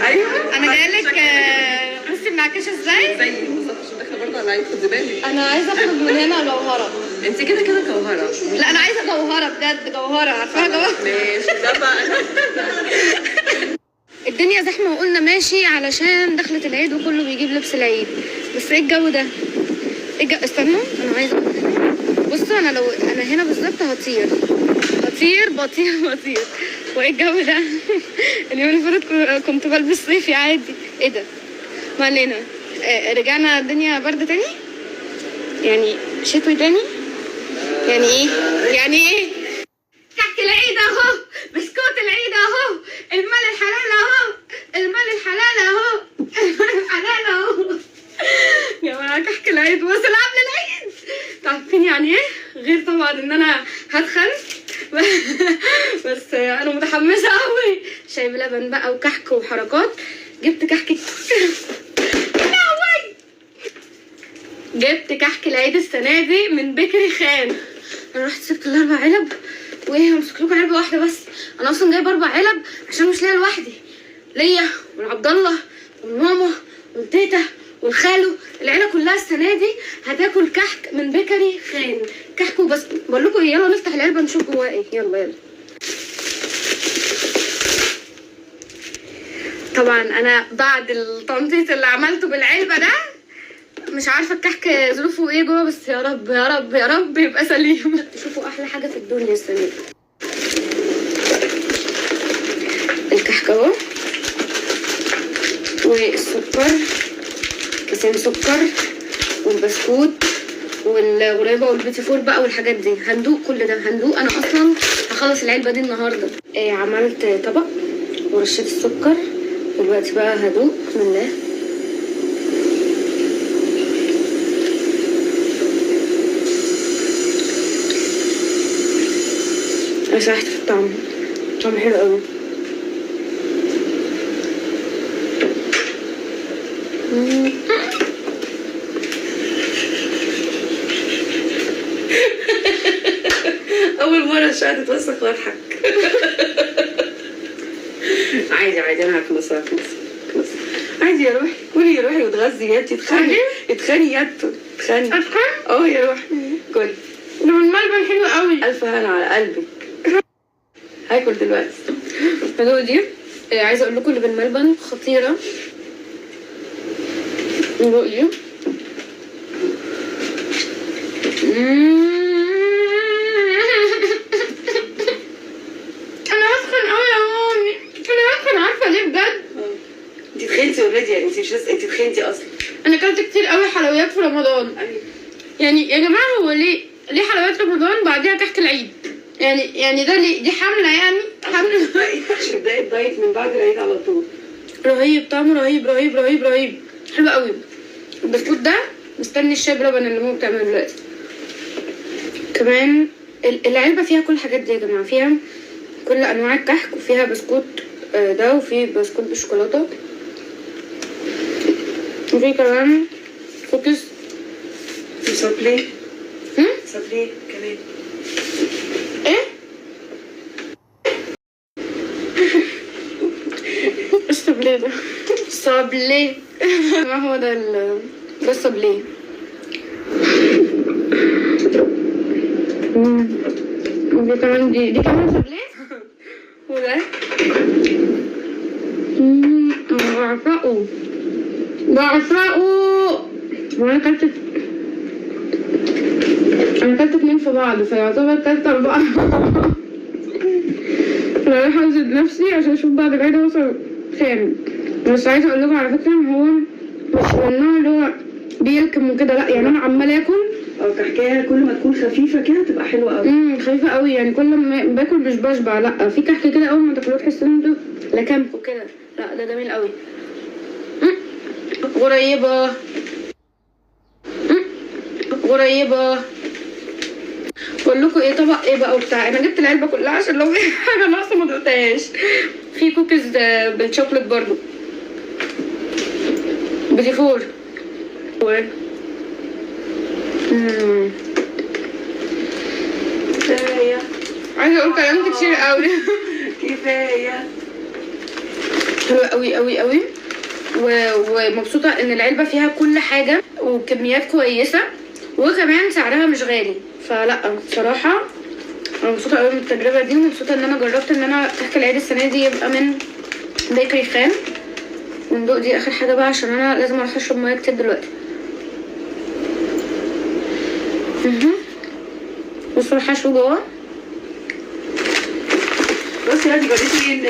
ايوه انا جايه لك بصي منعكشه ازاي؟ زي بالظبط عشان داخله برضه على العيد، خدي بالك. انا عايزه اخرج من هنا جوهره. انت كده كده جوهره. لا انا عايزه جوهره بجد، جوهره عارفاها جوهره. ماشي ده بقى. الدنيا زحمه وقلنا ماشي علشان دخلت العيد وكله بيجيب لبس العيد، بس ايه الجو ده؟ ايه الجو؟ استنوا انا عايزه بصوا، انا لو انا هنا بالظبط هطير بطير. وايه الجو ده؟ اليوم اللي فاتت كنت بلبس صيفي عادي. ايه ده؟ ما علينا. رجعنا الدنيا برد تاني، يعني شتوي تاني. يعني ايه كحك العيد اهو، بسكوت العيد اهو، المال الحلال اهو، يا جماعه كحك العيد وصل قبل العيد. عارفين يعني ايه؟ غير طبعا ان انا هدخل بس انا متحمسه قوي. شاي بلبن بقى وكحك وحركات. جبت كحك جبت كحك العيد السنه دي من بكري خان. انا رحت سبت ال4 علب وايه، همسك لكم علبه واحده بس. انا اصلا جايبه 4 علب عشان مش ليا لوحدي، ليا والعبد الله والماما والتيتا والخالو. العيله كلها السنه دي هتاكل كحك من بكري خان. كحك وبس. بقول لكم ايه، يلا نفتح العلبه نشوف جواها ايه. يلا. طبعا انا بعد التنطيط اللي عملته بالعلبه ده مش عارفه الكحك ظروفه ايه جوه، بس يا رب يا رب يا رب يبقى سليم. تشوفوا احلى حاجه في الدنيا السنه دي. الكحك اهو، والسكر، كيسين سكر، والبسكوت والغريبه والبيتي فور بقى والحاجات دي. هندوق كل ده، هندوق. انا اصلا هخلص العلبه دي النهارده. عملت طبق ورشيت السكر، دلوقتي بقى هدوق. بسم الله. انا سرحت في الطعم حلو قوي. اول مره الشقه تتوسخ واضحك. عادي انا هخلص عادي يا روحي. كلي يا روحي وتغذي يا انتي. اتخني يا اتخني. يا روحي كلي. ده من ملبن حلو قوي. الف هنا على قلبك. هاكل دلوقتي. الحلوه دي عايزه اقول لكم اللي بالملبن خطيره. ندوق دي. انا هسخن قوي يا مامي، انا هسخن. عارفه ليه بجد؟ انتي تخنتي اوريدي، يعني انتي مش انتي تخنتي اصلا. انا اكلت كتير قوي حلويات في رمضان. ايوه يعني يا جماعه هو ليه حلويات رمضان بعديها كحك العيد؟ يعني ده دي حمله، يعني حمله. عشان تبداي الدايت من بعد العيد على طول. رهيب، طعمه رهيب حلو قوي. البسكوت ده مستني الشاي بلبن اللي ماما بتعمله دلوقتي. كمان العلبه فيها كل الحاجات دي يا جماعه، فيها كل انواع الكحك، وفيها بسكوت ده، وفي بسكوت بالشوكولاته، وفي كمان كوكيز سابلي. سابلي كمان. ايه؟ السابلي ده صابلي. ما هو ده ده الصابلي. ودي كمان دي كمان صابلي. وده بعشقه. وانا اكلت 2 في بعض، فيعتبر اكلت 4. انا رايحه اوزن نفسي عشان اشوف بعد العيد اوصل كام. بس عايزه اقول لكم على فكره هو مش من النوع اللي هو بيلكم وكده، لا يعني انا عماله اكل. كحكايه كل ما تكون خفيفه كده تبقى حلوه قوي. خفيفه قوي، يعني كل ما باكل مش بشبع. لا في كحك كده اول ما تاكلوه تحس ان انتوا لكمكوا كده. لا ده جميل قوي. غريبه. بقول لكم ايه، طبق ايه بقى وبتاع. انا جبت العلبه كلها عشان لو في حاجه ناقصه ما دقتهاش. في كوكيز بالشوكليت برضو، بيتي فور. كفايه. عايزه اقول كلام كتير قوي. كفايه. حلوه قوي قوي قوي، ومبسوطه ان العلبه فيها كل حاجه وكميات كويسه، وكمان سعرها مش غالي. فلا بصراحه انا مبسوطه قوي من التجربه دي، ومبسوطه ان انا جربت ان انا كحك العيد السنه دي يبقى من بيكري خان. وندوق دي اخر حاجه بقى عشان انا لازم اروح اشرب ميه كتير دلوقتي. بصوا الحشو جوه. بصي هاتي جريتي ايه